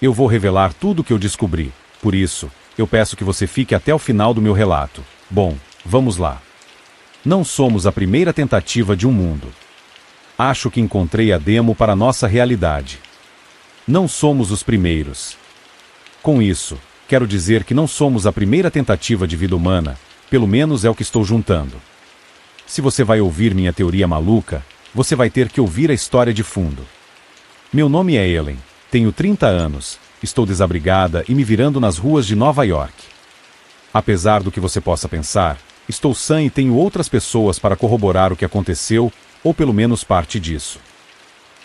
Eu vou revelar tudo o que eu descobri, por isso, eu peço que você fique até o final do meu relato. Bom, vamos lá. Não somos a primeira tentativa de um mundo. Acho que encontrei a demo para nossa realidade. Não somos os primeiros. Com isso, quero dizer que não somos a primeira tentativa de vida humana, pelo menos é o que estou juntando. Se você vai ouvir minha teoria maluca, você vai ter que ouvir a história de fundo. Meu nome é Ellen, tenho 30 anos, estou desabrigada e me virando nas ruas de Nova York. Apesar do que você possa pensar, estou sã e tenho outras pessoas para corroborar o que aconteceu, ou pelo menos parte disso.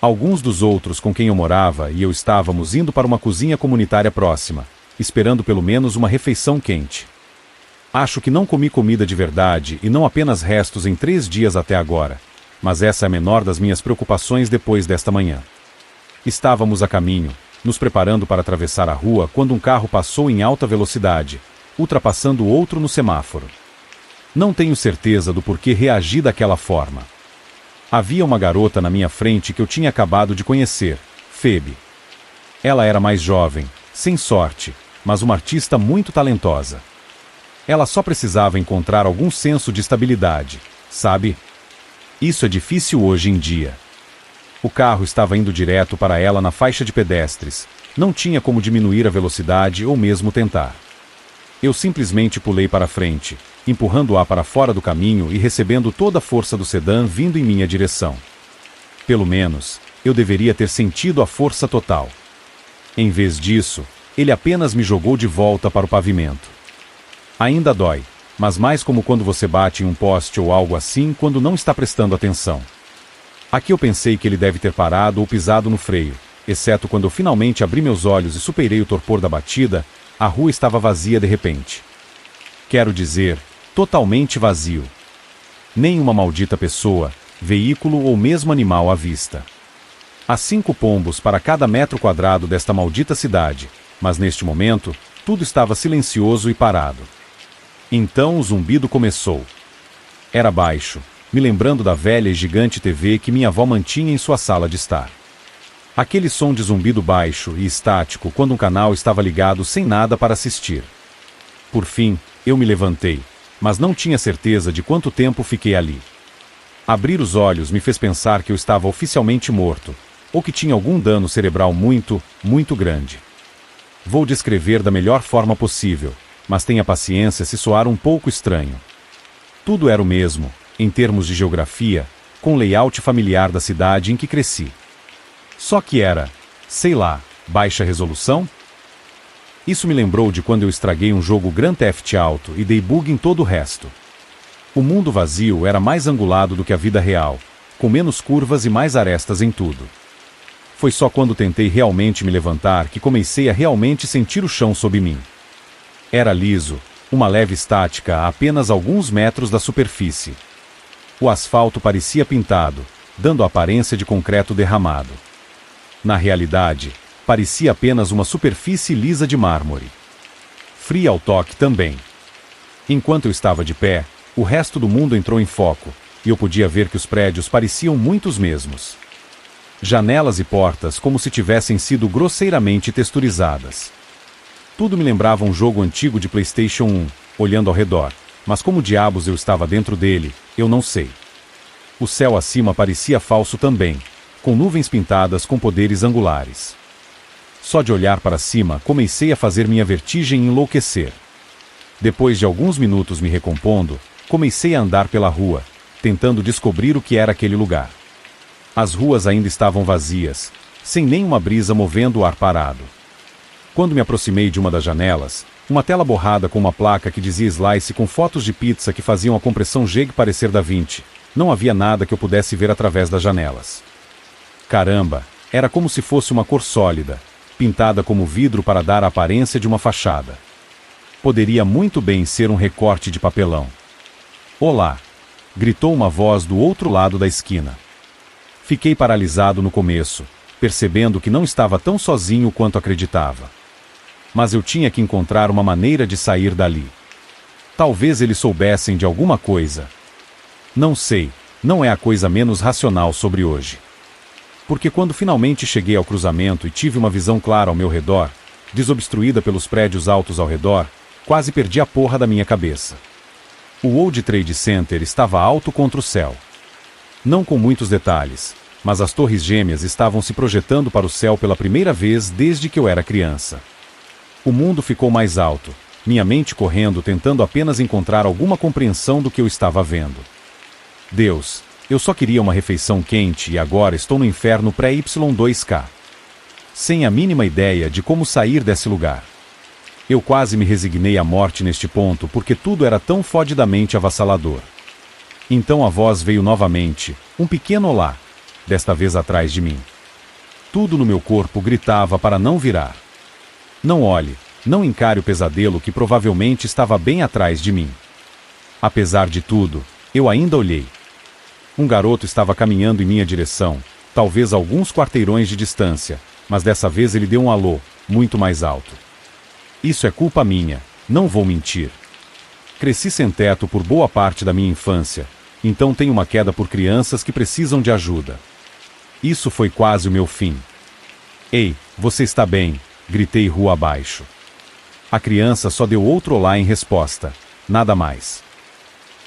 Alguns dos outros com quem eu morava e eu estávamos indo para uma cozinha comunitária próxima, esperando pelo menos uma refeição quente. Acho que não comi comida de verdade e não apenas restos em 3 dias até agora, mas essa é a menor das minhas preocupações depois desta manhã. Estávamos a caminho, nos preparando para atravessar a rua quando um carro passou em alta velocidade, ultrapassando outro no semáforo. Não tenho certeza do porquê reagi daquela forma. Havia uma garota na minha frente que eu tinha acabado de conhecer, Phoebe. Ela era mais jovem, sem sorte, mas uma artista muito talentosa. Ela só precisava encontrar algum senso de estabilidade, sabe? Isso é difícil hoje em dia. O carro estava indo direto para ela na faixa de pedestres. Não tinha como diminuir a velocidade ou mesmo tentar. Eu simplesmente pulei para frente, empurrando-a para fora do caminho e recebendo toda a força do sedã vindo em minha direção. Pelo menos, eu deveria ter sentido a força total. Em vez disso, ele apenas me jogou de volta para o pavimento. Ainda dói, mas mais como quando você bate em um poste ou algo assim quando não está prestando atenção. Aqui eu pensei que ele deve ter parado ou pisado no freio, exceto quando eu finalmente abri meus olhos e superei o torpor da batida, a rua estava vazia de repente. Quero dizer, totalmente vazio. Nem uma maldita pessoa, veículo ou mesmo animal à vista. Há 5 pombos para cada metro quadrado desta maldita cidade, mas neste momento, tudo estava silencioso e parado. Então o zumbido começou. Era baixo, me lembrando da velha e gigante TV que minha avó mantinha em sua sala de estar. Aquele som de zumbido baixo e estático quando um canal estava ligado sem nada para assistir. Por fim, eu me levantei, mas não tinha certeza de quanto tempo fiquei ali. Abrir os olhos me fez pensar que eu estava oficialmente morto, ou que tinha algum dano cerebral muito, muito grande. Vou descrever da melhor forma possível, mas tenha paciência se soar um pouco estranho. Tudo era o mesmo, em termos de geografia, com o layout familiar da cidade em que cresci. Só que era, sei lá, baixa resolução? Isso me lembrou de quando eu estraguei um jogo Grand Theft Auto e dei bug em todo o resto. O mundo vazio era mais angulado do que a vida real, com menos curvas e mais arestas em tudo. Foi só quando tentei realmente me levantar que comecei a realmente sentir o chão sob mim. Era liso, uma leve estática a apenas alguns metros da superfície. O asfalto parecia pintado, dando a aparência de concreto derramado. Na realidade, parecia apenas uma superfície lisa de mármore. Fria ao toque também. Enquanto eu estava de pé, o resto do mundo entrou em foco, e eu podia ver que os prédios pareciam muito os mesmos. Janelas e portas como se tivessem sido grosseiramente texturizadas. Tudo me lembrava um jogo antigo de PlayStation 1, olhando ao redor, mas como diabos eu estava dentro dele, eu não sei. O céu acima parecia falso também, com nuvens pintadas com poderes angulares. Só de olhar para cima comecei a fazer minha vertigem enlouquecer. Depois de alguns minutos me recompondo, comecei a andar pela rua, tentando descobrir o que era aquele lugar. As ruas ainda estavam vazias, sem nenhuma brisa movendo o ar parado. Quando me aproximei de uma das janelas, uma tela borrada com uma placa que dizia Slice com fotos de pizza que faziam a compressão JPEG parecer Da Vinci, não havia nada que eu pudesse ver através das janelas. Caramba, era como se fosse uma cor sólida, pintada como vidro para dar a aparência de uma fachada. Poderia muito bem ser um recorte de papelão. "Olá!" gritou uma voz do outro lado da esquina. Fiquei paralisado no começo, percebendo que não estava tão sozinho quanto acreditava. Mas eu tinha que encontrar uma maneira de sair dali. Talvez eles soubessem de alguma coisa. Não sei, não é a coisa menos racional sobre hoje. Porque quando finalmente cheguei ao cruzamento e tive uma visão clara ao meu redor, desobstruída pelos prédios altos ao redor, quase perdi a porra da minha cabeça. O World Trade Center estava alto contra o céu. Não com muitos detalhes, mas as torres gêmeas estavam se projetando para o céu pela primeira vez desde que eu era criança. O mundo ficou mais alto, minha mente correndo tentando apenas encontrar alguma compreensão do que eu estava vendo. Deus, eu só queria uma refeição quente e agora estou no inferno pré-Y2K. Sem a mínima ideia de como sair desse lugar. Eu quase me resignei à morte neste ponto porque tudo era tão fodidamente avassalador. Então a voz veio novamente, um pequeno olá, desta vez atrás de mim. Tudo no meu corpo gritava para não virar. Não olhe, não encare o pesadelo que provavelmente estava bem atrás de mim. Apesar de tudo, eu ainda olhei. Um garoto estava caminhando em minha direção, talvez a alguns quarteirões de distância, mas dessa vez ele deu um alô, muito mais alto. Isso é culpa minha, não vou mentir. Cresci sem teto por boa parte da minha infância, então tenho uma queda por crianças que precisam de ajuda. Isso foi quase o meu fim. Ei, você está bem? Gritei rua abaixo. A criança só deu outro olá em resposta, nada mais.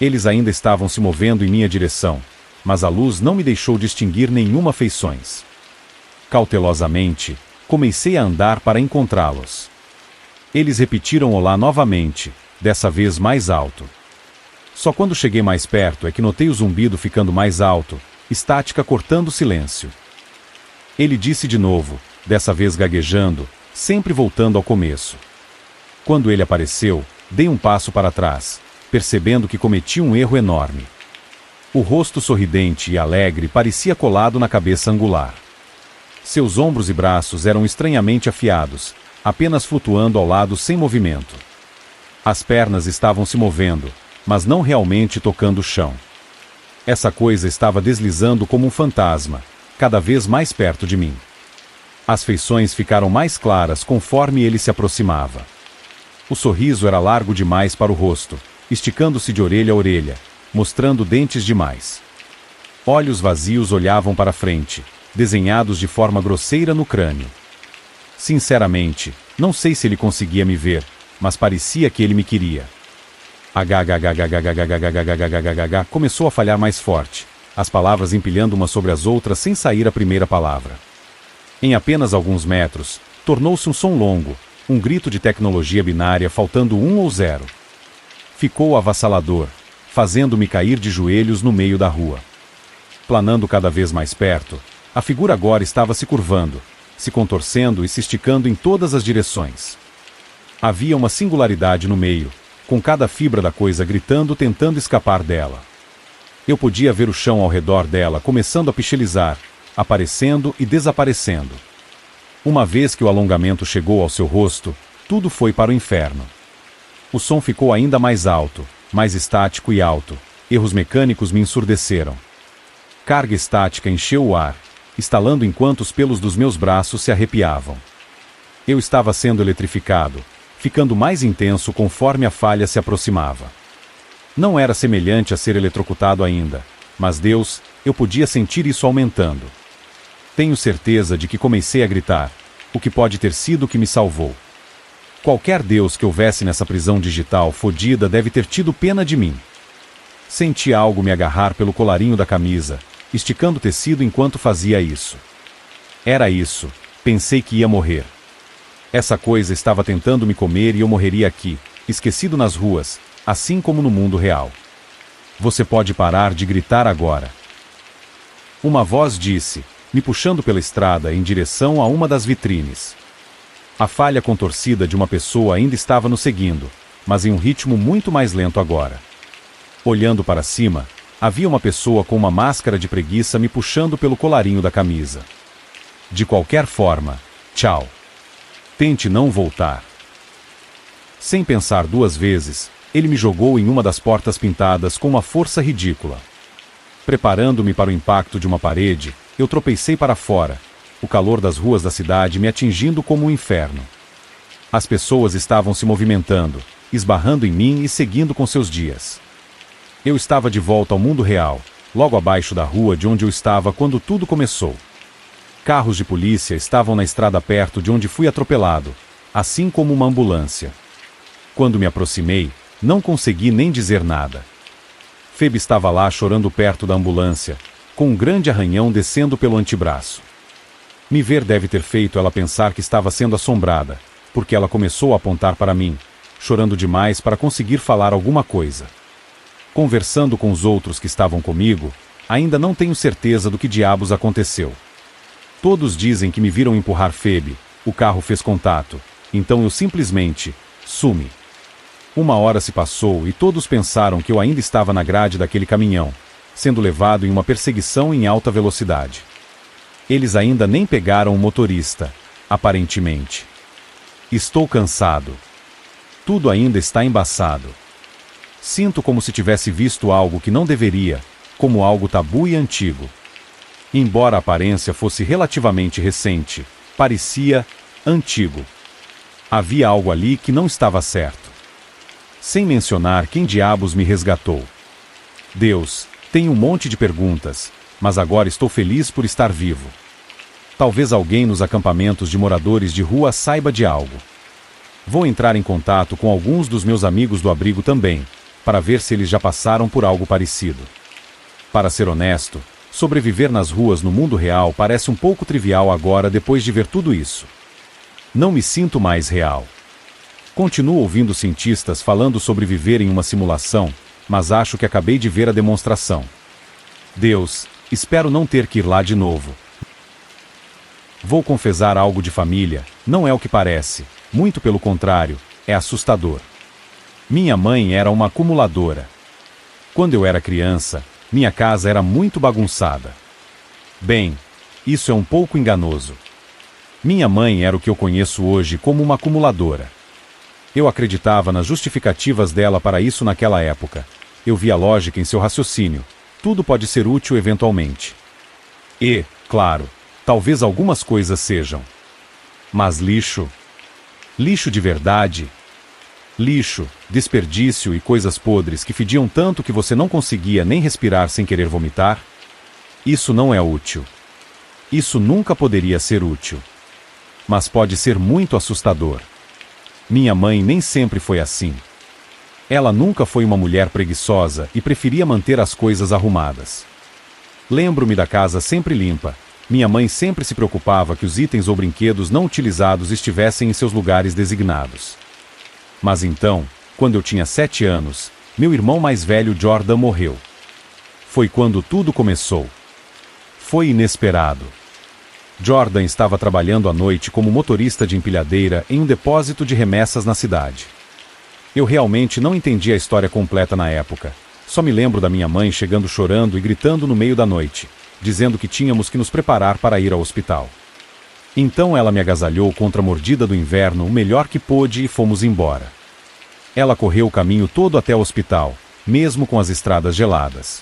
Eles ainda estavam se movendo em minha direção, mas a luz não me deixou distinguir nenhuma feições. Cautelosamente, comecei a andar para encontrá-los. Eles repetiram olá novamente, dessa vez mais alto. Só quando cheguei mais perto é que notei o zumbido ficando mais alto, estática cortando o silêncio. Ele disse de novo, dessa vez gaguejando, sempre voltando ao começo. Quando ele apareceu, dei um passo para trás, percebendo que cometi um erro enorme. O rosto sorridente e alegre parecia colado na cabeça angular. Seus ombros e braços eram estranhamente afiados, apenas flutuando ao lado sem movimento. As pernas estavam se movendo, mas não realmente tocando o chão. Essa coisa estava deslizando como um fantasma, cada vez mais perto de mim. As feições ficaram mais claras conforme ele se aproximava. O sorriso era largo demais para o rosto, esticando-se de orelha a orelha, mostrando dentes demais. Olhos vazios olhavam para frente, desenhados de forma grosseira no crânio. Sinceramente, não sei se ele conseguia me ver, mas parecia que ele me queria. Começou a falhar mais forte, as palavras empilhando umas sobre as outras sem sair a primeira palavra. Em apenas alguns metros, tornou-se um som longo, um grito de tecnologia binária faltando 1 ou 0. Ficou avassalador, fazendo-me cair de joelhos no meio da rua. Planando cada vez mais perto, a figura agora estava se curvando, se contorcendo e se esticando em todas as direções. Havia uma singularidade no meio, com cada fibra da coisa gritando tentando escapar dela. Eu podia ver o chão ao redor dela começando a pixelizar, aparecendo e desaparecendo. Uma vez que o alongamento chegou ao seu rosto, tudo foi para o inferno. O som ficou ainda mais alto, mais estático e alto, erros mecânicos me ensurdeceram. Carga estática encheu o ar, estalando enquanto os pelos dos meus braços se arrepiavam. Eu estava sendo eletrificado, ficando mais intenso conforme a falha se aproximava. Não era semelhante a ser eletrocutado ainda, mas Deus, eu podia sentir isso aumentando. Tenho certeza de que comecei a gritar, o que pode ter sido o que me salvou. Qualquer Deus que houvesse nessa prisão digital fodida deve ter tido pena de mim. Senti algo me agarrar pelo colarinho da camisa, esticando o tecido enquanto fazia isso. Era isso, pensei que ia morrer. Essa coisa estava tentando me comer e eu morreria aqui, esquecido nas ruas, assim como no mundo real. Você pode parar de gritar agora. Uma voz disse, me puxando pela estrada em direção a uma das vitrines. A falha contorcida de uma pessoa ainda estava nos seguindo, mas em um ritmo muito mais lento agora. Olhando para cima, havia uma pessoa com uma máscara de preguiça me puxando pelo colarinho da camisa. De qualquer forma, tchau. Tente não voltar. Sem pensar 2 vezes, ele me jogou em uma das portas pintadas com uma força ridícula. Preparando-me para o impacto de uma parede, eu tropecei para fora, o calor das ruas da cidade me atingindo como um inferno. As pessoas estavam se movimentando, esbarrando em mim e seguindo com seus dias. Eu estava de volta ao mundo real, logo abaixo da rua de onde eu estava quando tudo começou. Carros de polícia estavam na estrada perto de onde fui atropelado, assim como uma ambulância. Quando me aproximei, não consegui nem dizer nada. Phoebe estava lá chorando perto da ambulância, com um grande arranhão descendo pelo antebraço. Me ver deve ter feito ela pensar que estava sendo assombrada, porque ela começou a apontar para mim, chorando demais para conseguir falar alguma coisa. Conversando com os outros que estavam comigo, ainda não tenho certeza do que diabos aconteceu. Todos dizem que me viram empurrar Phoebe, o carro fez contato, então eu simplesmente sumi. 1 hora se passou e todos pensaram que eu ainda estava na grade daquele caminhão, sendo levado em uma perseguição em alta velocidade. Eles ainda nem pegaram o motorista, aparentemente. Estou cansado. Tudo ainda está embaçado. Sinto como se tivesse visto algo que não deveria, como algo tabu e antigo. Embora a aparência fosse relativamente recente, parecia antigo. Havia algo ali que não estava certo. Sem mencionar quem diabos me resgatou. Deus, tenho um monte de perguntas, mas agora estou feliz por estar vivo. Talvez alguém nos acampamentos de moradores de rua saiba de algo. Vou entrar em contato com alguns dos meus amigos do abrigo também, para ver se eles já passaram por algo parecido. Para ser honesto, sobreviver nas ruas no mundo real parece um pouco trivial agora depois de ver tudo isso. Não me sinto mais real. Continuo ouvindo cientistas falando sobre viver em uma simulação, mas acho que acabei de ver a demonstração. Deus, espero não ter que ir lá de novo. Vou confessar algo de família, não é o que parece, muito pelo contrário, é assustador. Minha mãe era uma acumuladora. Quando eu era criança, minha casa era muito bagunçada. Bem, isso é um pouco enganoso. Minha mãe era o que eu conheço hoje como uma acumuladora. Eu acreditava nas justificativas dela para isso naquela época. Eu via lógica em seu raciocínio. Tudo pode ser útil eventualmente. E, claro, talvez algumas coisas sejam. Mas lixo? Lixo de verdade? Lixo, desperdício e coisas podres que fediam tanto que você não conseguia nem respirar sem querer vomitar? Isso não é útil. Isso nunca poderia ser útil. Mas pode ser muito assustador. Minha mãe nem sempre foi assim. Ela nunca foi uma mulher preguiçosa e preferia manter as coisas arrumadas. Lembro-me da casa sempre limpa. Minha mãe sempre se preocupava que os itens ou brinquedos não utilizados estivessem em seus lugares designados. Mas então, quando eu tinha 7 anos, meu irmão mais velho Jordan morreu. Foi quando tudo começou. Foi inesperado. Jordan estava trabalhando à noite como motorista de empilhadeira em um depósito de remessas na cidade. Eu realmente não entendi a história completa na época. Só me lembro da minha mãe chegando chorando e gritando no meio da noite, dizendo que tínhamos que nos preparar para ir ao hospital. Então ela me agasalhou contra a mordida do inverno o melhor que pôde e fomos embora. Ela correu o caminho todo até o hospital, mesmo com as estradas geladas.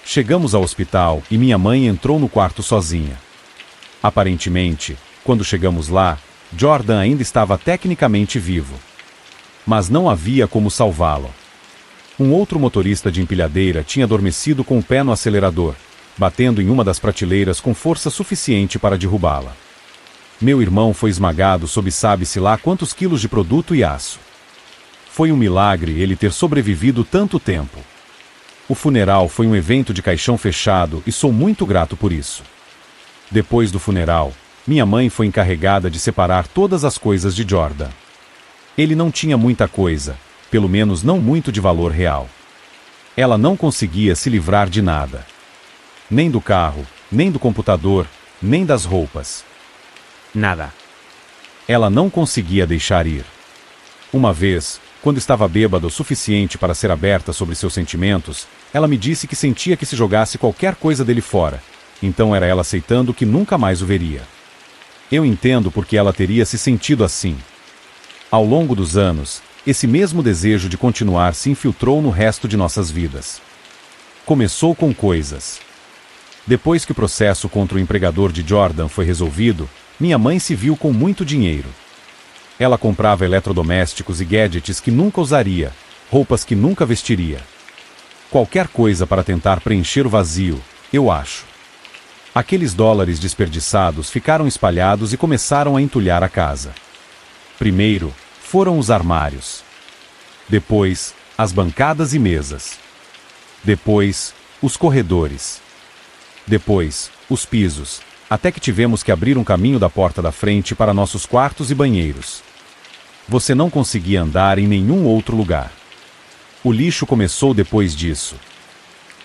Chegamos ao hospital e minha mãe entrou no quarto sozinha. Aparentemente, quando chegamos lá, Jordan ainda estava tecnicamente vivo. Mas não havia como salvá-lo. Um outro motorista de empilhadeira tinha adormecido com o pé no acelerador, batendo em uma das prateleiras com força suficiente para derrubá-la. Meu irmão foi esmagado sob sabe-se lá quantos quilos de produto e aço. Foi um milagre ele ter sobrevivido tanto tempo. O funeral foi um evento de caixão fechado e sou muito grato por isso. Depois do funeral, minha mãe foi encarregada de separar todas as coisas de Jordan. Ele não tinha muita coisa, pelo menos não muito de valor real. Ela não conseguia se livrar de nada. Nem do carro, nem do computador, nem das roupas. Nada. Ela não conseguia deixar ir. Uma vez, quando estava bêbada o suficiente para ser aberta sobre seus sentimentos, ela me disse que sentia que se jogasse qualquer coisa dele fora, então era ela aceitando que nunca mais o veria. Eu entendo porque ela teria se sentido assim. Ao longo dos anos, esse mesmo desejo de continuar se infiltrou no resto de nossas vidas. Começou com coisas. Depois que o processo contra o empregador de Jordan foi resolvido, minha mãe se viu com muito dinheiro. Ela comprava eletrodomésticos e gadgets que nunca usaria, roupas que nunca vestiria. Qualquer coisa para tentar preencher o vazio, eu acho. Aqueles dólares desperdiçados ficaram espalhados e começaram a entulhar a casa. Primeiro, foram os armários. Depois, as bancadas e mesas. Depois, os corredores. Depois, os pisos, até que tivemos que abrir um caminho da porta da frente para nossos quartos e banheiros. Você não conseguia andar em nenhum outro lugar. O lixo começou depois disso.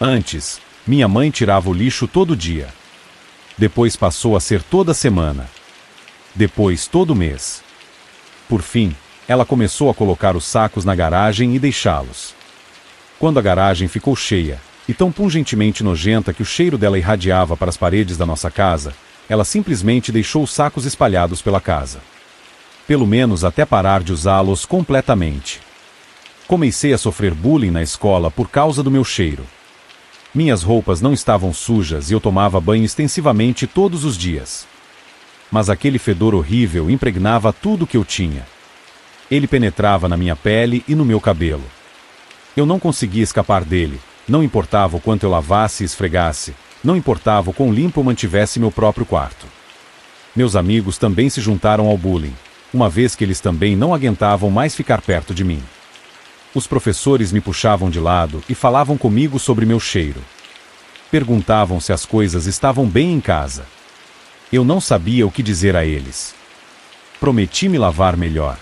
Antes, minha mãe tirava o lixo todo dia. Depois passou a ser toda semana. Depois todo mês. Por fim, ela começou a colocar os sacos na garagem e deixá-los. Quando a garagem ficou cheia, e tão pungentemente nojenta que o cheiro dela irradiava para as paredes da nossa casa, ela simplesmente deixou os sacos espalhados pela casa. Pelo menos até parar de usá-los completamente. Comecei a sofrer bullying na escola por causa do meu cheiro. Minhas roupas não estavam sujas e eu tomava banho extensivamente todos os dias. Mas aquele fedor horrível impregnava tudo o que eu tinha. Ele penetrava na minha pele e no meu cabelo. Eu não conseguia escapar dele, não importava o quanto eu lavasse e esfregasse, não importava o quão limpo eu mantivesse meu próprio quarto. Meus amigos também se juntaram ao bullying, uma vez que eles também não aguentavam mais ficar perto de mim. Os professores me puxavam de lado e falavam comigo sobre meu cheiro. Perguntavam se as coisas estavam bem em casa. Eu não sabia o que dizer a eles. Prometi me lavar melhor.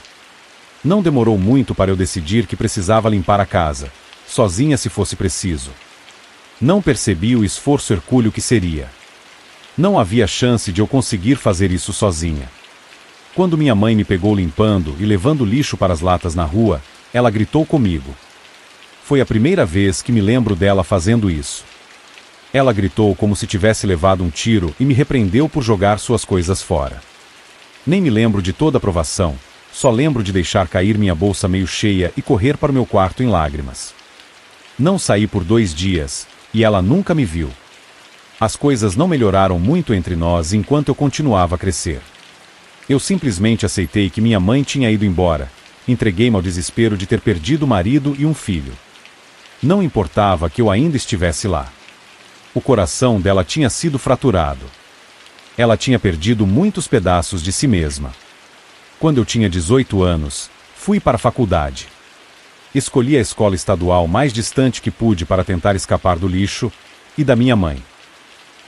Não demorou muito para eu decidir que precisava limpar a casa, sozinha se fosse preciso. Não percebi o esforço hercúleo que seria. Não havia chance de eu conseguir fazer isso sozinha. Quando minha mãe me pegou limpando e levando lixo para as latas na rua, ela gritou comigo. Foi a primeira vez que me lembro dela fazendo isso. Ela gritou como se tivesse levado um tiro e me repreendeu por jogar suas coisas fora. Nem me lembro de toda a provação, só lembro de deixar cair minha bolsa meio cheia e correr para o meu quarto em lágrimas. Não saí por 2 dias, e ela nunca me viu. As coisas não melhoraram muito entre nós enquanto eu continuava a crescer. Eu simplesmente aceitei que minha mãe tinha ido embora, entreguei-me ao desespero de ter perdido o marido e um filho. Não importava que eu ainda estivesse lá. O coração dela tinha sido fraturado. Ela tinha perdido muitos pedaços de si mesma. Quando eu tinha 18 anos, fui para a faculdade. Escolhi a escola estadual mais distante que pude para tentar escapar do lixo e da minha mãe.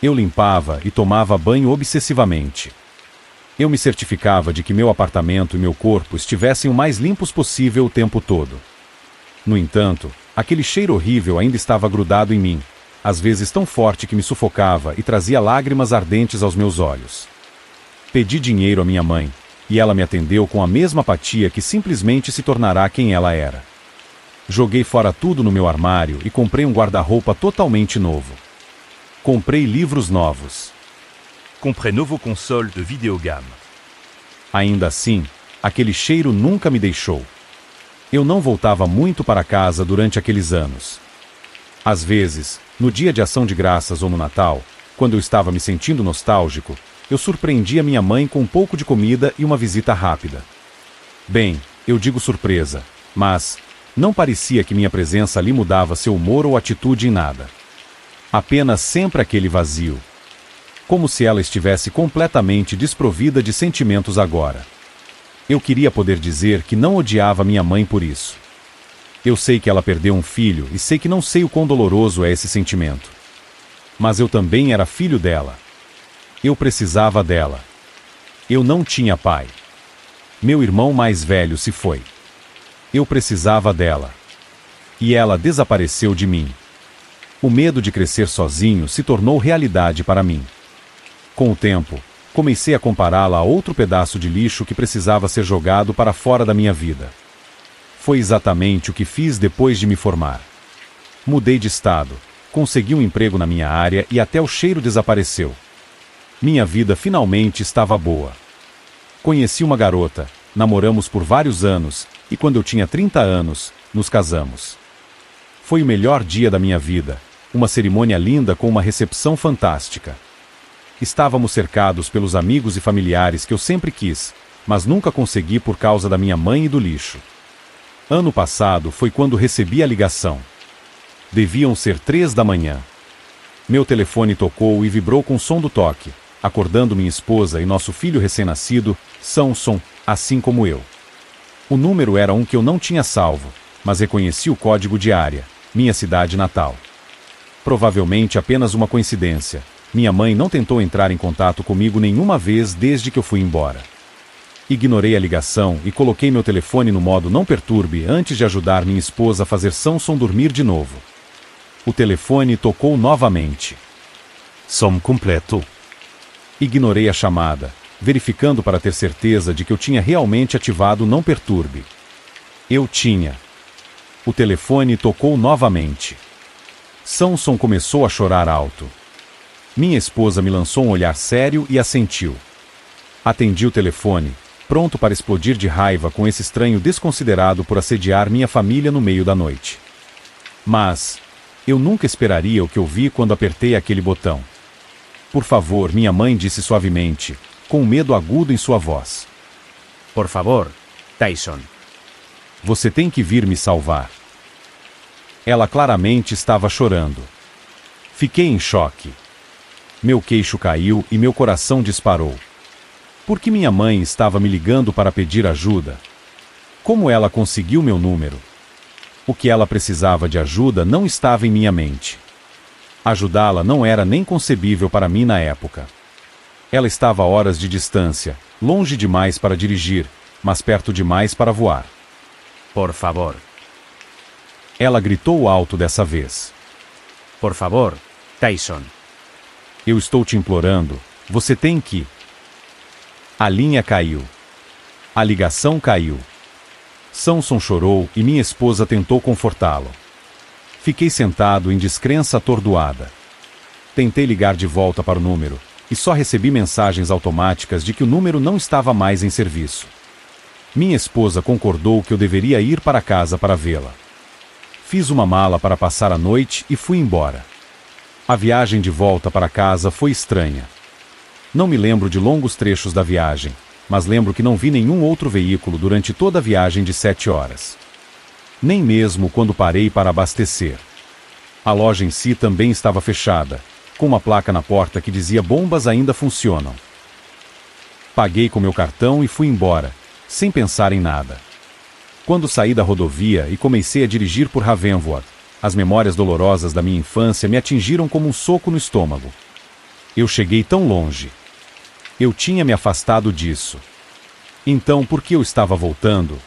Eu limpava e tomava banho obsessivamente. Eu me certificava de que meu apartamento e meu corpo estivessem o mais limpos possível o tempo todo. No entanto, aquele cheiro horrível ainda estava grudado em mim, às vezes tão forte que me sufocava e trazia lágrimas ardentes aos meus olhos. Pedi dinheiro à minha mãe, e ela me atendeu com a mesma apatia que simplesmente se tornará quem ela era. Joguei fora tudo no meu armário e comprei um guarda-roupa totalmente novo. Comprei livros novos. Comprei novo console de videogame. Ainda assim, aquele cheiro nunca me deixou. Eu não voltava muito para casa durante aqueles anos. Às vezes, no dia de Ação de Graças ou no Natal, quando eu estava me sentindo nostálgico, eu surpreendia minha mãe com um pouco de comida e uma visita rápida. Bem, eu digo surpresa, mas não parecia que minha presença ali mudava seu humor ou atitude em nada. Apenas sempre aquele vazio. Como se ela estivesse completamente desprovida de sentimentos agora. Eu queria poder dizer que não odiava minha mãe por isso. Eu sei que ela perdeu um filho e sei que não sei o quão doloroso é esse sentimento. Mas eu também era filho dela. Eu precisava dela. Eu não tinha pai. Meu irmão mais velho se foi. Eu precisava dela. E ela desapareceu de mim. O medo de crescer sozinho se tornou realidade para mim. Com o tempo, comecei a compará-la a outro pedaço de lixo que precisava ser jogado para fora da minha vida. Foi exatamente o que fiz depois de me formar. Mudei de estado, consegui um emprego na minha área e até o cheiro desapareceu. Minha vida finalmente estava boa. Conheci uma garota, namoramos por vários anos e quando eu tinha 30 anos, nos casamos. Foi o melhor dia da minha vida, uma cerimônia linda com uma recepção fantástica. Estávamos cercados pelos amigos e familiares que eu sempre quis, mas nunca consegui por causa da minha mãe e do lixo. Ano passado foi quando recebi a ligação. Deviam ser 3 da manhã. Meu telefone tocou e vibrou com o som do toque, acordando minha esposa e nosso filho recém-nascido, Samson, assim como eu. O número era um que eu não tinha salvo, mas reconheci o código de área, minha cidade natal. Provavelmente apenas uma coincidência. Minha mãe não tentou entrar em contato comigo nenhuma vez desde que eu fui embora. Ignorei a ligação e coloquei meu telefone no modo não perturbe antes de ajudar minha esposa a fazer Samson dormir de novo. O telefone tocou novamente. Som completo. Ignorei a chamada, verificando para ter certeza de que eu tinha realmente ativado o não perturbe. Eu tinha. O telefone tocou novamente. Samson começou a chorar alto. Minha esposa me lançou um olhar sério e assentiu. Atendi o telefone, pronto para explodir de raiva com esse estranho desconsiderado por assediar minha família no meio da noite. Mas eu nunca esperaria o que eu vi quando apertei aquele botão. Por favor, minha mãe disse suavemente, com um medo agudo em sua voz. Por favor, Tyson. Você tem que vir me salvar. Ela claramente estava chorando. Fiquei em choque. Meu queixo caiu e meu coração disparou. Por que minha mãe estava me ligando para pedir ajuda? Como ela conseguiu meu número? O que ela precisava de ajuda não estava em minha mente. Ajudá-la não era nem concebível para mim na época. Ela estava a horas de distância, longe demais para dirigir, mas perto demais para voar. Por favor. Ela gritou alto dessa vez. Por favor, Tyson. Eu estou te implorando, você tem que... A linha caiu. A ligação caiu. Samson chorou e minha esposa tentou confortá-lo. Fiquei sentado em descrença atordoada. Tentei ligar de volta para o número, e só recebi mensagens automáticas de que o número não estava mais em serviço. Minha esposa concordou que eu deveria ir para casa para vê-la. Fiz uma mala para passar a noite e fui embora. A viagem de volta para casa foi estranha. Não me lembro de longos trechos da viagem, mas lembro que não vi nenhum outro veículo durante toda a viagem de 7 horas. Nem mesmo quando parei para abastecer. A loja em si também estava fechada, com uma placa na porta que dizia bombas ainda funcionam. Paguei com meu cartão e fui embora, sem pensar em nada. Quando saí da rodovia e comecei a dirigir por Ravenvoort, as memórias dolorosas da minha infância me atingiram como um soco no estômago. Eu cheguei tão longe. Eu tinha me afastado disso. Então, por que eu estava voltando?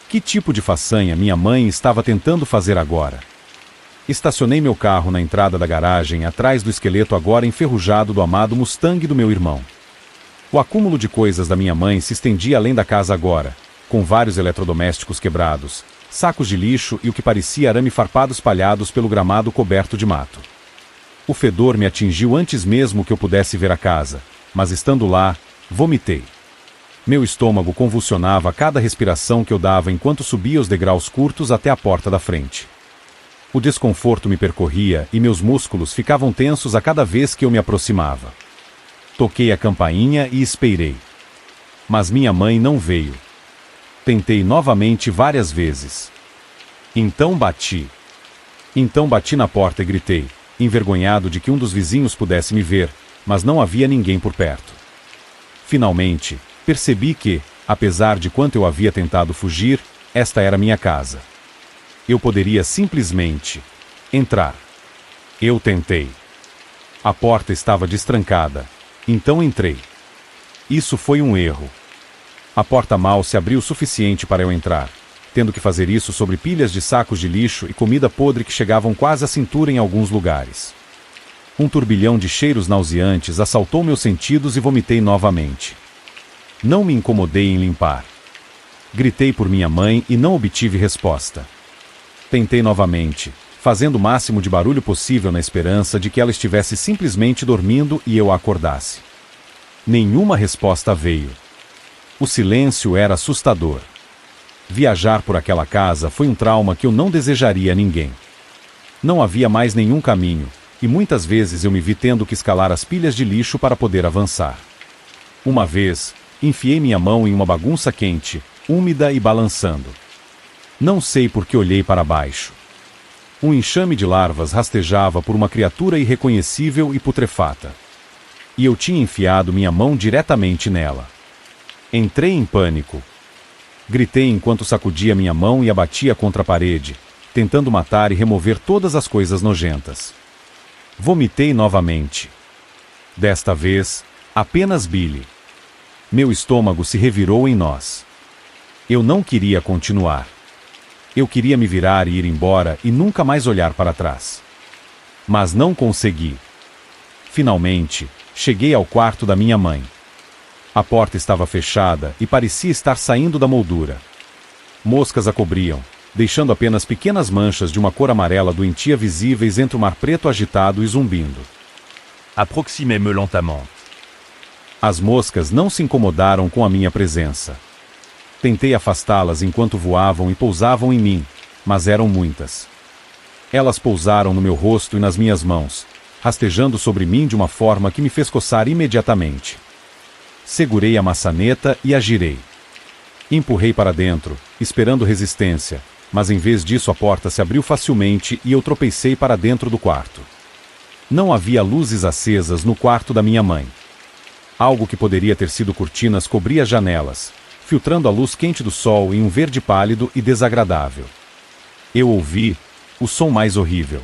Que tipo de façanha minha mãe estava tentando fazer agora? Estacionei meu carro na entrada da garagem, atrás do esqueleto agora enferrujado do amado Mustang do meu irmão. O acúmulo de coisas da minha mãe se estendia além da casa agora, com vários eletrodomésticos quebrados, sacos de lixo e o que parecia arame farpado espalhados pelo gramado coberto de mato. O fedor me atingiu antes mesmo que eu pudesse ver a casa, mas estando lá, vomitei. Meu estômago convulsionava a cada respiração que eu dava enquanto subia os degraus curtos até a porta da frente. O desconforto me percorria e meus músculos ficavam tensos a cada vez que eu me aproximava. Toquei a campainha e esperei. Mas minha mãe não veio. Tentei novamente várias vezes. Então bati. Então bati na porta e gritei, envergonhado de que um dos vizinhos pudesse me ver, mas não havia ninguém por perto. Finalmente, percebi que, apesar de quanto eu havia tentado fugir, esta era minha casa. Eu poderia simplesmente entrar. Eu tentei. A porta estava destrancada, então entrei. Isso foi um erro. A porta mal se abriu o suficiente para eu entrar, tendo que fazer isso sobre pilhas de sacos de lixo e comida podre que chegavam quase à cintura em alguns lugares. Um turbilhão de cheiros nauseantes assaltou meus sentidos e vomitei novamente. Não me incomodei em limpar. Gritei por minha mãe e não obtive resposta. Tentei novamente, fazendo o máximo de barulho possível na esperança de que ela estivesse simplesmente dormindo e eu a acordasse. Nenhuma resposta veio. O silêncio era assustador. Viajar por aquela casa foi um trauma que eu não desejaria a ninguém. Não havia mais nenhum caminho, e muitas vezes eu me vi tendo que escalar as pilhas de lixo para poder avançar. Uma vez, enfiei minha mão em uma bagunça quente, úmida e balançando. Não sei por que olhei para baixo. Um enxame de larvas rastejava por uma criatura irreconhecível e putrefata. E eu tinha enfiado minha mão diretamente nela. Entrei em pânico. Gritei enquanto sacudia minha mão e a batia contra a parede, tentando matar e remover todas as coisas nojentas. Vomitei novamente. Desta vez, apenas bile. Meu estômago se revirou em nós. Eu não queria continuar. Eu queria me virar e ir embora e nunca mais olhar para trás. Mas não consegui. Finalmente, cheguei ao quarto da minha mãe. A porta estava fechada e parecia estar saindo da moldura. Moscas a cobriam, deixando apenas pequenas manchas de uma cor amarela doentia visíveis entre o mar preto agitado e zumbindo. Approximez-me lentement. As moscas não se incomodaram com a minha presença. Tentei afastá-las enquanto voavam e pousavam em mim, mas eram muitas. Elas pousaram no meu rosto e nas minhas mãos, rastejando sobre mim de uma forma que me fez coçar imediatamente. Segurei a maçaneta e a girei. Empurrei para dentro, esperando resistência, mas em vez disso a porta se abriu facilmente e eu tropecei para dentro do quarto. Não havia luzes acesas no quarto da minha mãe. Algo que poderia ter sido cortinas cobria as janelas, filtrando a luz quente do sol em um verde pálido e desagradável. Eu ouvi o som mais horrível.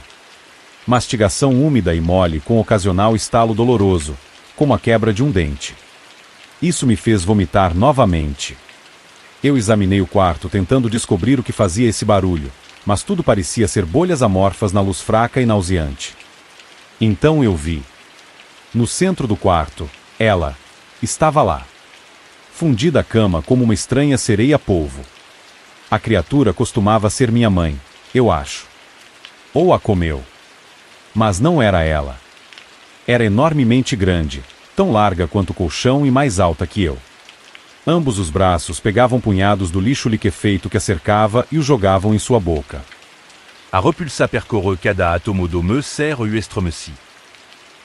Mastigação úmida e mole com ocasional estalo doloroso, como a quebra de um dente. Isso me fez vomitar novamente. Eu examinei o quarto tentando descobrir o que fazia esse barulho, mas tudo parecia ser bolhas amorfas na luz fraca e nauseante. Então eu vi. No centro do quarto, ela estava lá. Fundida à cama como uma estranha sereia-polvo. A criatura costumava ser minha mãe, eu acho. Ou a comeu. Mas não era ela. Era enormemente grande, tão larga quanto o colchão e mais alta que eu. Ambos os braços pegavam punhados do lixo liquefeito que a cercava e o jogavam em sua boca. A repulsa percorre cada atomo do me ser uestreme-si.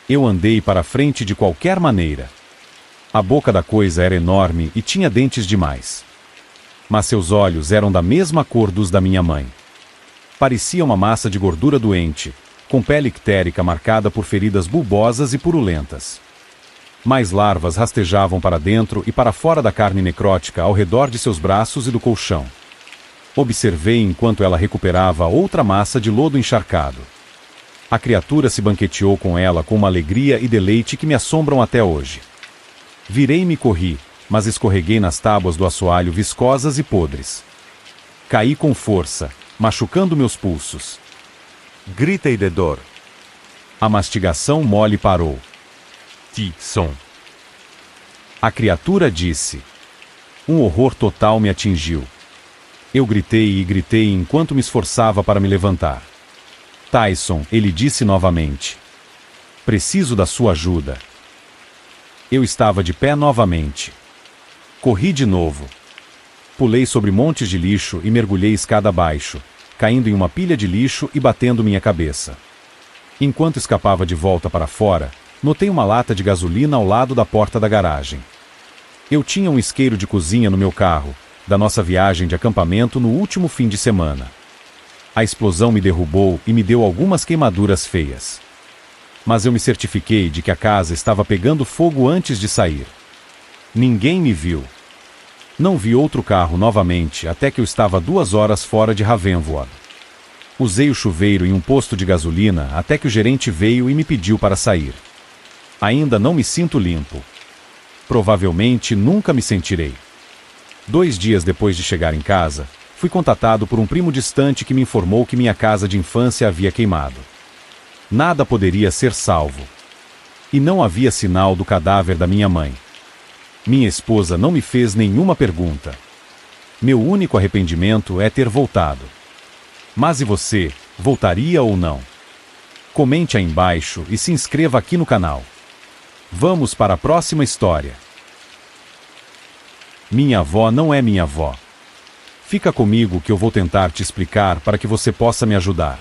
Eu andei para a frente de qualquer maneira. A boca da coisa era enorme e tinha dentes demais. Mas seus olhos eram da mesma cor dos da minha mãe. Parecia uma massa de gordura doente, com pele ictérica marcada por feridas bulbosas e purulentas. Mais larvas rastejavam para dentro e para fora da carne necrótica ao redor de seus braços e do colchão. Observei enquanto ela recuperava outra massa de lodo encharcado. A criatura se banqueteou com ela com uma alegria e deleite que me assombram até hoje. Virei-me e corri, mas escorreguei nas tábuas do assoalho viscosas e podres. Caí com força, machucando meus pulsos. Gritei de dor. A mastigação mole parou. Tyson. A criatura disse. Um horror total me atingiu. Eu gritei e gritei enquanto me esforçava para me levantar. Tyson, ele disse novamente. Preciso da sua ajuda. Eu estava de pé novamente. Corri de novo. Pulei sobre montes de lixo e mergulhei escada abaixo, caindo em uma pilha de lixo e batendo minha cabeça. Enquanto escapava de volta para fora, notei uma lata de gasolina ao lado da porta da garagem. Eu tinha um isqueiro de cozinha no meu carro, da nossa viagem de acampamento no último fim de semana. A explosão me derrubou e me deu algumas queimaduras feias. Mas eu me certifiquei de que a casa estava pegando fogo antes de sair. Ninguém me viu. Não vi outro carro novamente até que eu estava 2 horas fora de Ravenvoort. Usei o chuveiro em um posto de gasolina até que o gerente veio e me pediu para sair. Ainda não me sinto limpo. Provavelmente nunca me sentirei. 2 dias depois de chegar em casa, fui contatado por um primo distante que me informou que minha casa de infância havia queimado. Nada poderia ser salvo. E não havia sinal do cadáver da minha mãe. Minha esposa não me fez nenhuma pergunta. Meu único arrependimento é ter voltado. Mas e você, voltaria ou não? Comente aí embaixo e se inscreva aqui no canal. Vamos para a próxima história. Minha avó não é minha avó. Fica comigo que eu vou tentar te explicar para que você possa me ajudar.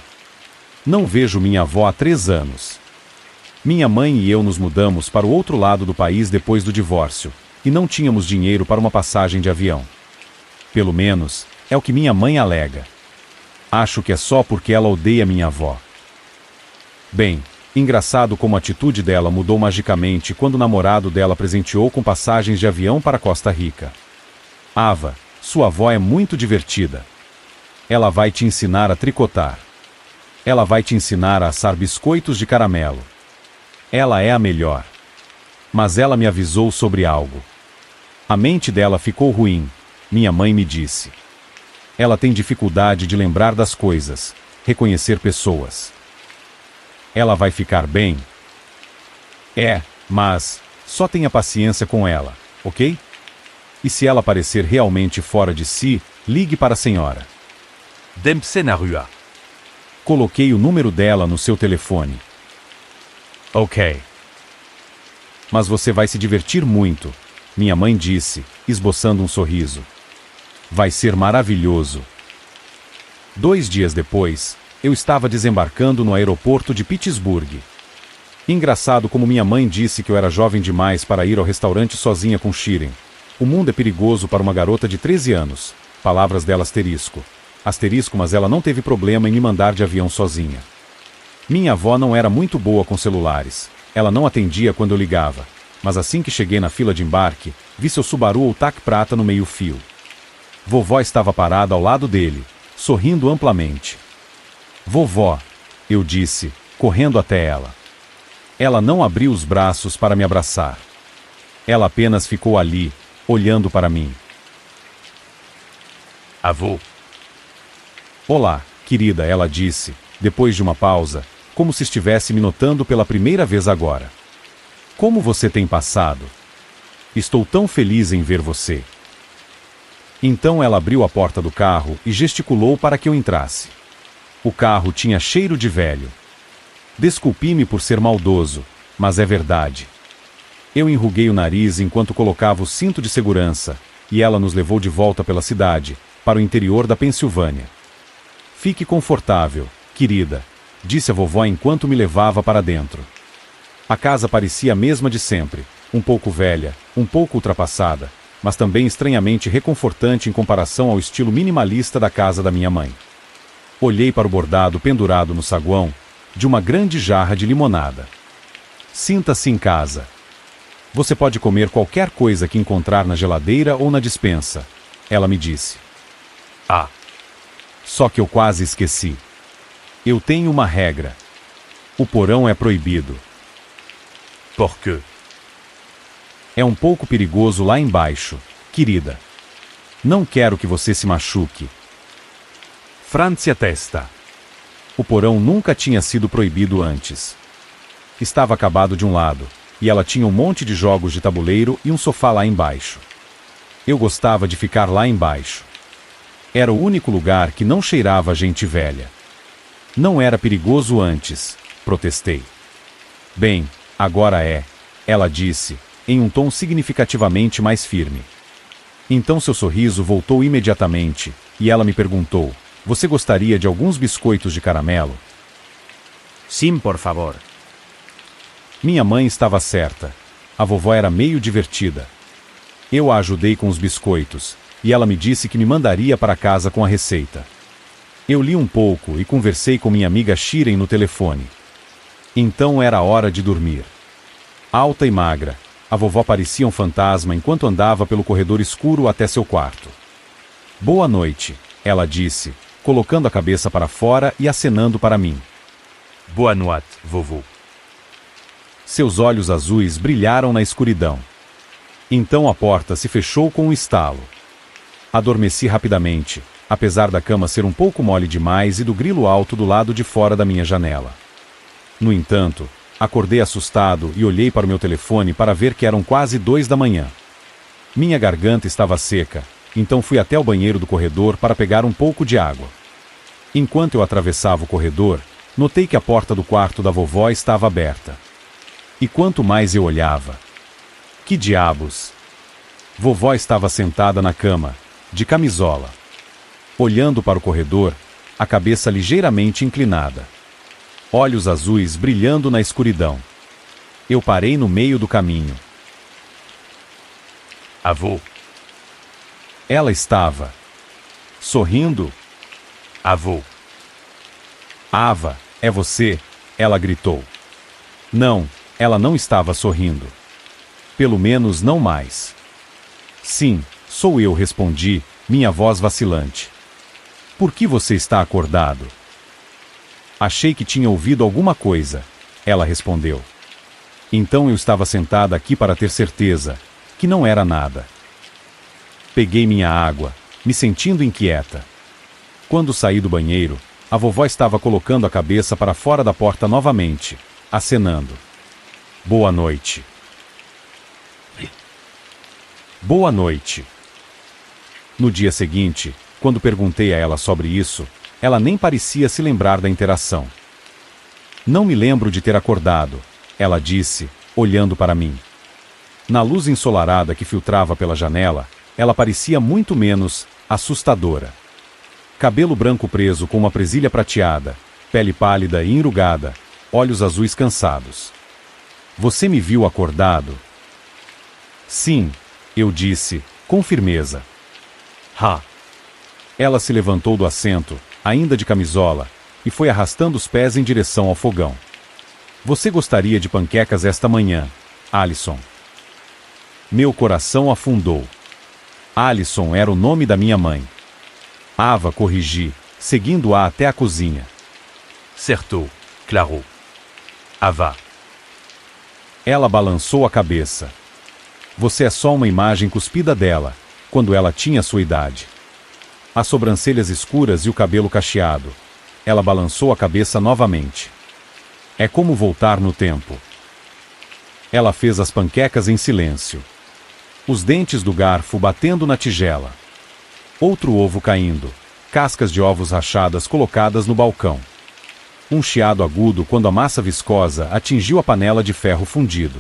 Não vejo minha avó há 3 anos. Minha mãe e eu nos mudamos para o outro lado do país depois do divórcio, e não tínhamos dinheiro para uma passagem de avião. Pelo menos, é o que minha mãe alega. Acho que é só porque ela odeia minha avó. Bem, engraçado como a atitude dela mudou magicamente quando o namorado dela presenteou com passagens de avião para Costa Rica. Ava, sua avó é muito divertida. Ela vai te ensinar a tricotar. Ela vai te ensinar a assar biscoitos de caramelo. Ela é a melhor. Mas ela me avisou sobre algo. A mente dela ficou ruim, minha mãe me disse. Ela tem dificuldade de lembrar das coisas, reconhecer pessoas. Ela vai ficar bem? Mas só tenha paciência com ela, ok? E se ela parecer realmente fora de si, ligue para a senhora. Dempsey na rua. Coloquei o número dela no seu telefone. Ok. Mas você vai se divertir muito, minha mãe disse, esboçando um sorriso. Vai ser maravilhoso. 2 dias depois, eu estava desembarcando no aeroporto de Pittsburgh. Engraçado como minha mãe disse que eu era jovem demais para ir ao restaurante sozinha com Shiren. O mundo é perigoso para uma garota de 13 anos. Palavras dela asterisco. Asterisco, mas ela não teve problema em me mandar de avião sozinha. Minha avó não era muito boa com celulares. Ela não atendia quando eu ligava. Mas assim que cheguei na fila de embarque, vi seu Subaru Outback prata no meio-fio. Vovó estava parada ao lado dele, sorrindo amplamente. Vovó, eu disse, correndo até ela. Ela não abriu os braços para me abraçar. Ela apenas ficou ali, olhando para mim. Avô. Olá, querida, ela disse, depois de uma pausa, como se estivesse me notando pela primeira vez agora. Como você tem passado? Estou tão feliz em ver você. Então ela abriu a porta do carro e gesticulou para que eu entrasse. O carro tinha cheiro de velho. Desculpe-me por ser maldoso, mas é verdade. Eu enruguei o nariz enquanto colocava o cinto de segurança, e ela nos levou de volta pela cidade, para o interior da Pensilvânia. Fique confortável, querida, disse a vovó enquanto me levava para dentro. A casa parecia a mesma de sempre, um pouco velha, um pouco ultrapassada, mas também estranhamente reconfortante em comparação ao estilo minimalista da casa da minha mãe. Olhei para o bordado pendurado no saguão de uma grande jarra de limonada. Sinta-se em casa. Você pode comer qualquer coisa que encontrar na geladeira ou na despensa, ela me disse. Ah. Só que eu quase esqueci. Eu tenho uma regra. O porão é proibido. Por quê? É um pouco perigoso lá embaixo, querida. Não quero que você se machuque. Franzi a testa. O porão nunca tinha sido proibido antes. Estava acabado de um lado, e ela tinha um monte de jogos de tabuleiro e um sofá lá embaixo. Eu gostava de ficar lá embaixo. Era o único lugar que não cheirava a gente velha. Não era perigoso antes, protestei. Bem, agora é, ela disse, em um tom significativamente mais firme. Então seu sorriso voltou imediatamente, e ela me perguntou, você gostaria de alguns biscoitos de caramelo? Sim, por favor. Minha mãe estava certa. A vovó era meio divertida. Eu a ajudei com os biscoitos, e ela me disse que me mandaria para casa com a receita. Eu li um pouco e conversei com minha amiga Shiren no telefone. Então era hora de dormir. Alta e magra, a vovó parecia um fantasma enquanto andava pelo corredor escuro até seu quarto. Boa noite, ela disse, colocando a cabeça para fora e acenando para mim. Boa noite, vovô. Seus olhos azuis brilharam na escuridão. Então a porta se fechou com um estalo. Adormeci rapidamente, apesar da cama ser um pouco mole demais e do grilo alto do lado de fora da minha janela. No entanto, acordei assustado e olhei para o meu telefone para ver que eram quase 2 da manhã. Minha garganta estava seca, então fui até o banheiro do corredor para pegar um pouco de água. Enquanto eu atravessava o corredor, notei que a porta do quarto da vovó estava aberta. E quanto mais eu olhava... Que diabos! Vovó estava sentada na cama, de camisola. Olhando para o corredor, a cabeça ligeiramente inclinada. Olhos azuis brilhando na escuridão. Eu parei no meio do caminho. Avô. Ela estava sorrindo. Avô. Ava, é você? Ela gritou. Não, ela não estava sorrindo. Pelo menos não mais. Sim, sou eu, respondi, minha voz vacilante. Por que você está acordado? Achei que tinha ouvido alguma coisa, ela respondeu. Então eu estava sentada aqui para ter certeza, que não era nada. Peguei minha água, me sentindo inquieta. Quando saí do banheiro, a vovó estava colocando a cabeça para fora da porta novamente, acenando. Boa noite. Boa noite. No dia seguinte, quando perguntei a ela sobre isso, ela nem parecia se lembrar da interação. Não me lembro de ter acordado, ela disse, olhando para mim. Na luz ensolarada que filtrava pela janela, ela parecia muito menos assustadora. Cabelo branco preso com uma presilha prateada, pele pálida e enrugada, olhos azuis cansados. Você me viu acordado? Sim, eu disse, com firmeza. Ela se levantou do assento, ainda de camisola, e foi arrastando os pés em direção ao fogão. Você gostaria de panquecas esta manhã, Alison? Meu coração afundou. Alison era o nome da minha mãe. Ava, corrigi, seguindo-a até a cozinha. Certo, claro. Ava. Ela balançou a cabeça. Você é só uma imagem cuspida dela, quando ela tinha sua idade. As sobrancelhas escuras e o cabelo cacheado. Ela balançou a cabeça novamente. É como voltar no tempo. Ela fez as panquecas em silêncio. Os dentes do garfo batendo na tigela. Outro ovo caindo, cascas de ovos rachadas colocadas no balcão. Um chiado agudo quando a massa viscosa atingiu a panela de ferro fundido.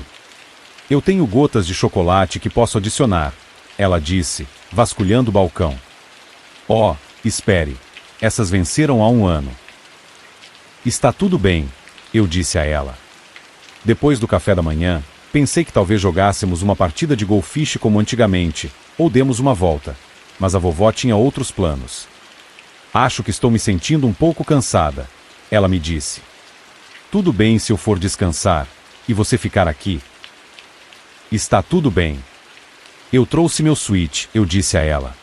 Eu tenho gotas de chocolate que posso adicionar, ela disse, vasculhando o balcão. Oh, espere. Essas venceram há 1 ano. Está tudo bem, eu disse a ela. Depois do café da manhã, pensei que talvez jogássemos uma partida de golfiche como antigamente, ou demos uma volta, mas a vovó tinha outros planos. Acho que estou me sentindo um pouco cansada, ela me disse. Tudo bem se eu for descansar, e você ficar aqui? Está tudo bem. Eu trouxe meu Switch, eu disse a ela.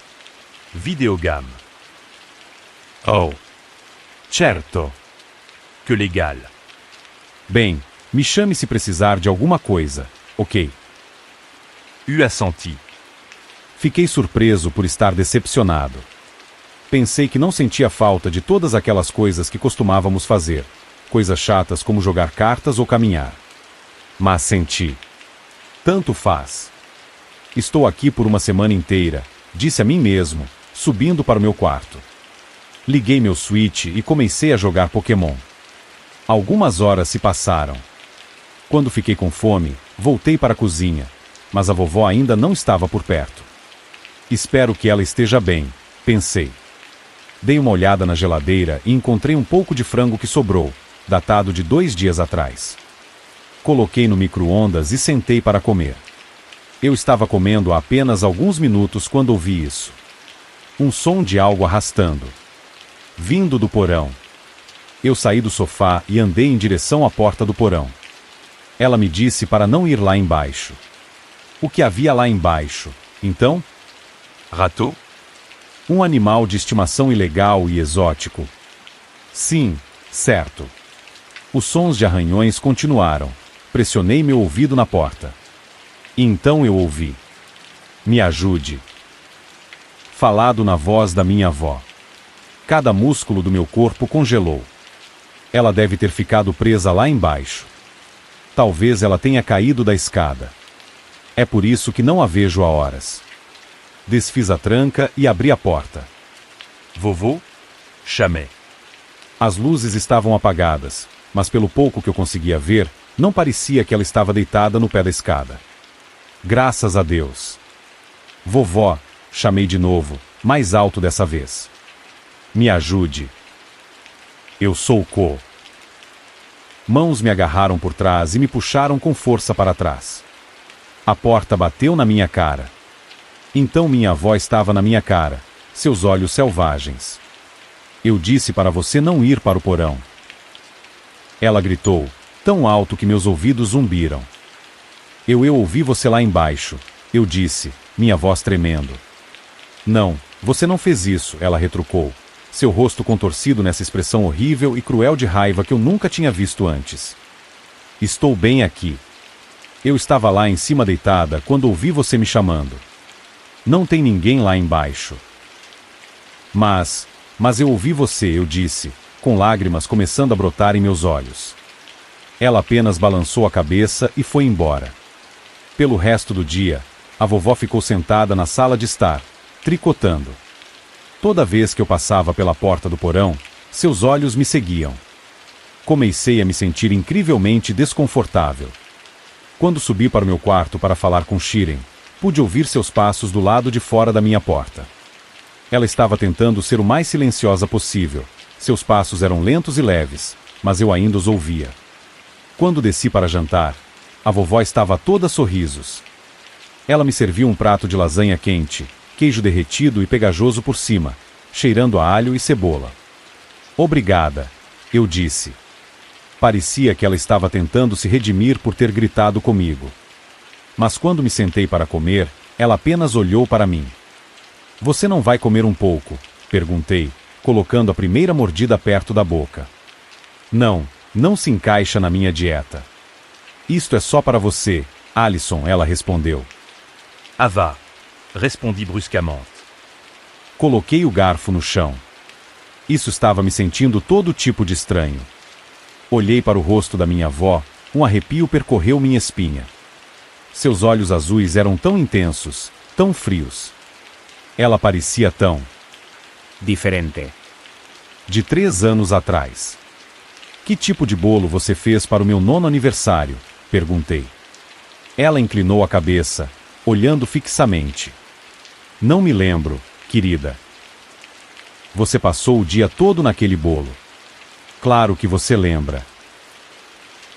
Videogame. Oh. Certo. Que legal. Bem, me chame se precisar de alguma coisa, ok? Eu assenti. Fiquei surpreso por estar decepcionado. Pensei que não sentia falta de todas aquelas coisas que costumávamos fazer, coisas chatas como jogar cartas ou caminhar. Mas senti. Tanto faz. Estou aqui por uma semana inteira, disse a mim mesmo, subindo para o meu quarto. Liguei meu Switch e comecei a jogar Pokémon. Algumas horas se passaram. Quando fiquei com fome, voltei para a cozinha, mas a vovó ainda não estava por perto. Espero que ela esteja bem, pensei. Dei uma olhada na geladeira e encontrei um pouco de frango que sobrou, datado de 2 dias atrás. Coloquei no micro-ondas e sentei para comer. Eu estava comendo há apenas alguns minutos quando ouvi isso. Um som de algo arrastando. Vindo do porão. Eu saí do sofá e andei em direção à porta do porão. Ela me disse para não ir lá embaixo. O que havia lá embaixo, então? Rato? Um animal de estimação ilegal e exótico. Sim, certo. Os sons de arranhões continuaram. Pressionei meu ouvido na porta. E então eu ouvi. Me ajude. Falado na voz da minha avó. Cada músculo do meu corpo congelou. Ela deve ter ficado presa lá embaixo. Talvez ela tenha caído da escada. É por isso que não a vejo há horas. Desfiz a tranca e abri a porta. Vovô? Chamé. As luzes estavam apagadas, mas pelo pouco que eu conseguia ver, não parecia que ela estava deitada no pé da escada. Graças a Deus. Vovó, chamei de novo, mais alto dessa vez. Me ajude. Eu sou Ko. Mãos me agarraram por trás e me puxaram com força para trás. A porta bateu na minha cara. Então minha avó estava na minha cara, seus olhos selvagens. Eu disse para você não ir para o porão, Ela gritou, tão alto que meus ouvidos zumbiram. Eu ouvi você lá embaixo, eu disse, minha voz tremendo. Não, você não fez isso, ela retrucou, seu rosto contorcido nessa expressão horrível e cruel de raiva que eu nunca tinha visto antes. Estou bem aqui. Eu estava lá em cima deitada quando ouvi você me chamando. Não tem ninguém lá embaixo. Mas eu ouvi você, eu disse, com lágrimas começando a brotar em meus olhos. Ela apenas balançou a cabeça e foi embora. Pelo resto do dia, a vovó ficou sentada na sala de estar, tricotando. Toda vez que eu passava pela porta do porão, seus olhos me seguiam. Comecei a me sentir incrivelmente desconfortável. Quando subi para o meu quarto para falar com Shiren, pude ouvir seus passos do lado de fora da minha porta. Ela estava tentando ser o mais silenciosa possível. Seus passos eram lentos e leves, mas eu ainda os ouvia. Quando desci para jantar, a vovó estava toda sorrisos. Ela me serviu um prato de lasanha quente, queijo derretido e pegajoso por cima, cheirando a alho e cebola. Obrigada, eu disse. Parecia que ela estava tentando se redimir por ter gritado comigo. Mas quando me sentei para comer, ela apenas olhou para mim. Você não vai comer um pouco? Perguntei, colocando a primeira mordida perto da boca. Não se encaixa na minha dieta. Isto é só para você, Alison, ela respondeu. Ah vá, respondi bruscamente. Coloquei o garfo no chão. Isso estava me sentindo todo tipo de estranho. Olhei para o rosto da minha avó, um arrepio percorreu minha espinha. Seus olhos azuis eram tão intensos, tão frios. Ela parecia tão... Diferente. De 3 anos atrás. Que tipo de bolo você fez para o meu 9º aniversário? Perguntei. Ela inclinou a cabeça, olhando fixamente. Não me lembro, querida. Você passou o dia todo naquele bolo. Claro que você lembra.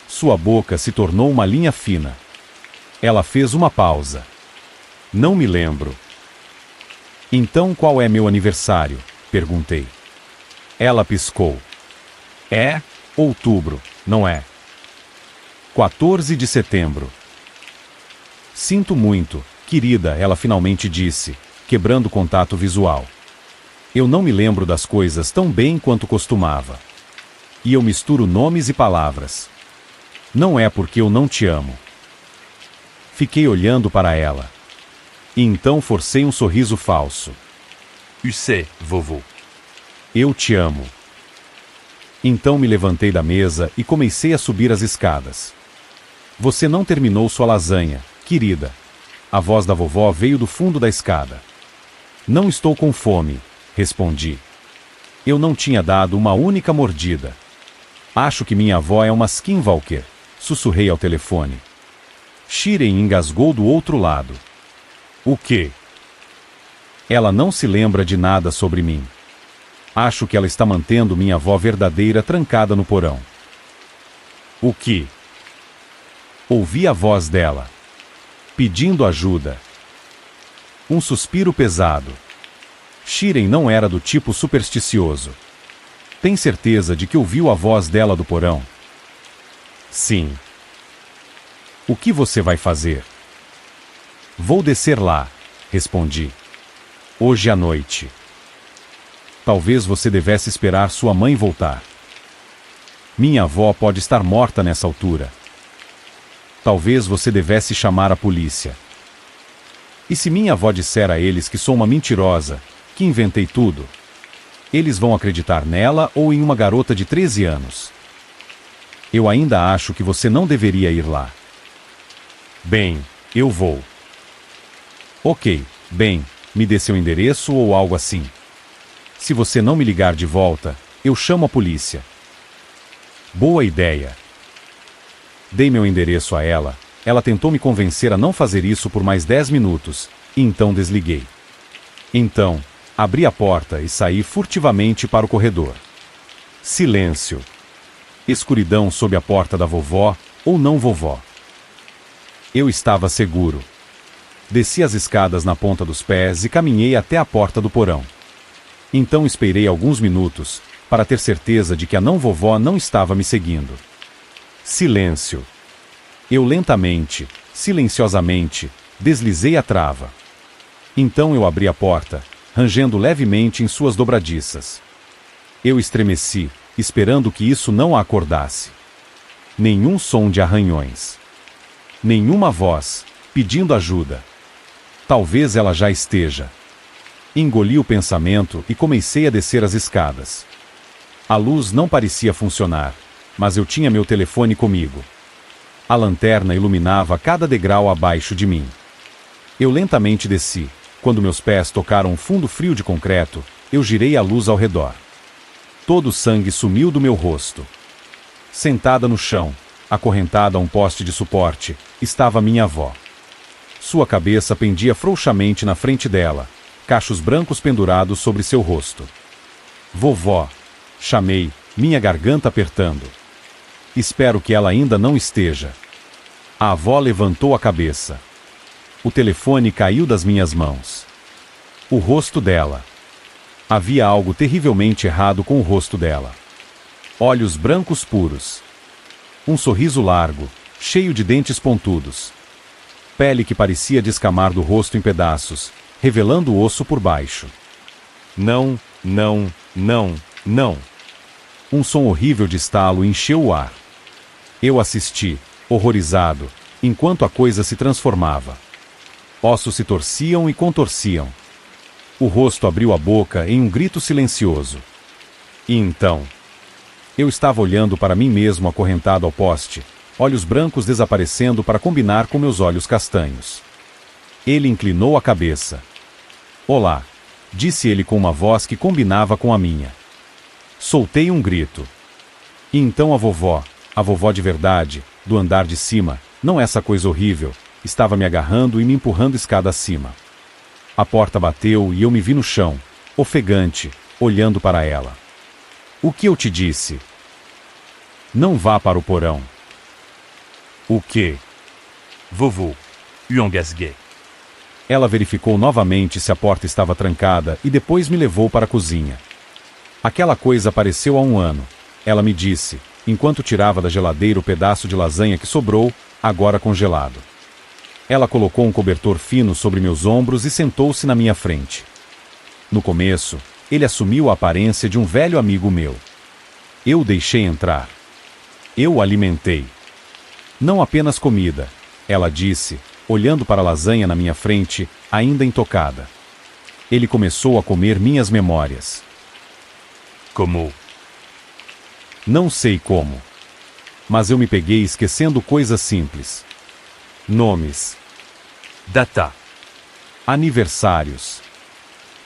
Sua boca se tornou uma linha fina. Ela fez uma pausa. Não me lembro. Então qual é meu aniversário? Perguntei. Ela piscou. É outubro, não é? 14 de setembro. Sinto muito, querida, ela finalmente disse, quebrando o contato visual. Eu não me lembro das coisas tão bem quanto costumava. E eu misturo nomes e palavras. Não é porque eu não te amo. Fiquei olhando para ela. E então forcei um sorriso falso. Tu sais, vovô. Eu te amo. Então me levantei da mesa e comecei a subir as escadas. Você não terminou sua lasanha, querida. A voz da vovó veio do fundo da escada. Não estou com fome, respondi. Eu não tinha dado uma única mordida. Acho que minha avó é uma skinwalker, sussurrei ao telefone. Shiren engasgou do outro lado. O quê? Ela não se lembra de nada sobre mim. Acho que ela está mantendo minha avó verdadeira trancada no porão. O que? Ouvi a voz dela, pedindo ajuda. Um suspiro pesado. Shiren não era do tipo supersticioso. Tem certeza de que ouviu a voz dela do porão? Sim. O que você vai fazer? Vou descer lá, respondi. Hoje à noite. Talvez você devesse esperar sua mãe voltar. Minha avó pode estar morta nessa altura. Talvez você devesse chamar a polícia. E se minha avó disser a eles que sou uma mentirosa, que inventei tudo? Eles vão acreditar nela ou em uma garota de 13 anos. Eu ainda acho que você não deveria ir lá. Bem, eu vou. Ok, bem, me dê seu endereço ou algo assim. Se você não me ligar de volta, eu chamo a polícia. Boa ideia. Dei meu endereço a ela. Ela tentou me convencer a não fazer isso por mais 10 minutos, e então desliguei. Então, abri a porta e saí furtivamente para o corredor. Silêncio. Escuridão sob a porta da vovó, ou não vovó. Eu estava seguro. Desci as escadas na ponta dos pés e caminhei até a porta do porão. Então esperei alguns minutos, para ter certeza de que a não-vovó não estava me seguindo. Silêncio. Eu lentamente, silenciosamente, deslizei a trava. Então eu abri a porta, rangendo levemente em suas dobradiças. Eu estremeci, esperando que isso não a acordasse. Nenhum som de arranhões. Nenhuma voz, pedindo ajuda. Talvez ela já esteja. Engoli o pensamento e comecei a descer as escadas. A luz não parecia funcionar, mas eu tinha meu telefone comigo. A lanterna iluminava cada degrau abaixo de mim. Eu lentamente desci. Quando meus pés tocaram um fundo frio de concreto, eu girei a luz ao redor. Todo o sangue sumiu do meu rosto. Sentada no chão, acorrentada a um poste de suporte, estava minha avó. Sua cabeça pendia frouxamente na frente dela, cachos brancos pendurados sobre seu rosto. Vovó, chamei, minha garganta apertando. Espero que ela ainda não esteja. A avó levantou a cabeça. O telefone caiu das minhas mãos. O rosto dela. Havia algo terrivelmente errado com o rosto dela. Olhos brancos puros. Um sorriso largo, cheio de dentes pontudos. Pele que parecia descamar do rosto em pedaços, revelando o osso por baixo. Não, não, não, não. Um som horrível de estalo encheu o ar. Eu assisti, horrorizado, enquanto a coisa se transformava. Ossos se torciam e contorciam. O rosto abriu a boca em um grito silencioso. E então... Eu estava olhando para mim mesmo acorrentado ao poste, olhos brancos desaparecendo para combinar com meus olhos castanhos. Ele inclinou a cabeça. Olá, disse ele com uma voz que combinava com a minha. Soltei um grito. E então a vovó de verdade, do andar de cima, não essa coisa horrível, estava me agarrando e me empurrando escada acima. A porta bateu e eu me vi no chão, ofegante, olhando para ela. O que eu te disse? Não vá para o porão. O quê? Vovô, eu engasguei. Ela verificou novamente se a porta estava trancada e depois me levou para a cozinha. Aquela coisa apareceu há 1 ano. Ela me disse, enquanto tirava da geladeira o pedaço de lasanha que sobrou, agora congelado. Ela colocou um cobertor fino sobre meus ombros e sentou-se na minha frente. No começo, ele assumiu a aparência de um velho amigo meu. Eu o deixei entrar. Eu o alimentei. Não apenas comida, ela disse, olhando para a lasanha na minha frente, ainda intocada. Ele começou a comer minhas memórias. Como? Não sei como. Mas eu me peguei esquecendo coisas simples. Nomes. Data. Aniversários.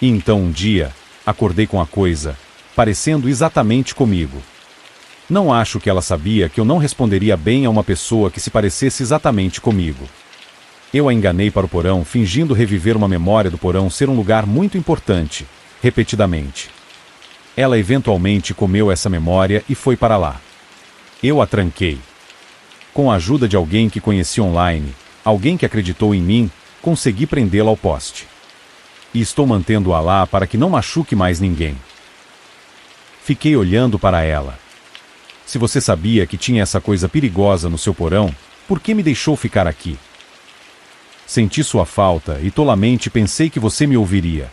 E então um dia, acordei com a coisa, parecendo exatamente comigo. Não acho que ela sabia que eu não responderia bem a uma pessoa que se parecesse exatamente comigo. Eu a enganei para o porão, fingindo reviver uma memória do porão ser um lugar muito importante, repetidamente. Ela eventualmente comeu essa memória e foi para lá. Eu a tranquei. Com a ajuda de alguém que conheci online, alguém que acreditou em mim, consegui prendê-la ao poste. E estou mantendo-a lá para que não machuque mais ninguém. Fiquei olhando para ela. Se você sabia que tinha essa coisa perigosa no seu porão, por que me deixou ficar aqui? Senti sua falta e tolamente pensei que você me ouviria.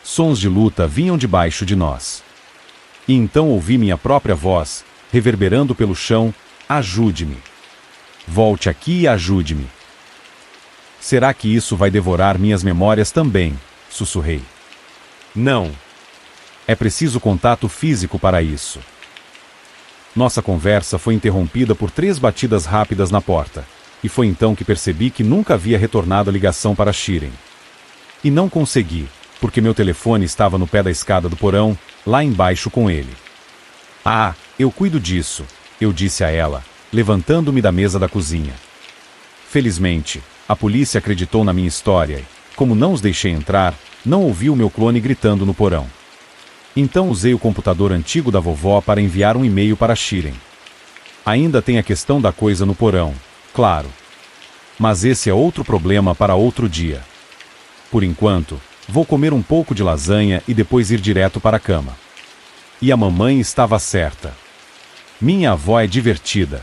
Sons de luta vinham debaixo de nós. E então ouvi minha própria voz, reverberando pelo chão, ajude-me. Volte aqui e ajude-me. Será que isso vai devorar minhas memórias também? Sussurrei. Não. É preciso contato físico para isso. Nossa conversa foi interrompida por 3 batidas rápidas na porta, e foi então que percebi que nunca havia retornado a ligação para Shiren. E não consegui, porque meu telefone estava no pé da escada do porão, lá embaixo com ele. Ah, eu cuido disso, eu disse a ela, levantando-me da mesa da cozinha. Felizmente, a polícia acreditou na minha história e, como não os deixei entrar, não ouvi o meu clone gritando no porão. Então usei o computador antigo da vovó para enviar um e-mail para Shiren. Ainda tem a questão da coisa no porão, claro. Mas esse é outro problema para outro dia. Por enquanto, vou comer um pouco de lasanha e depois ir direto para a cama. E a mamãe estava certa. Minha avó é divertida.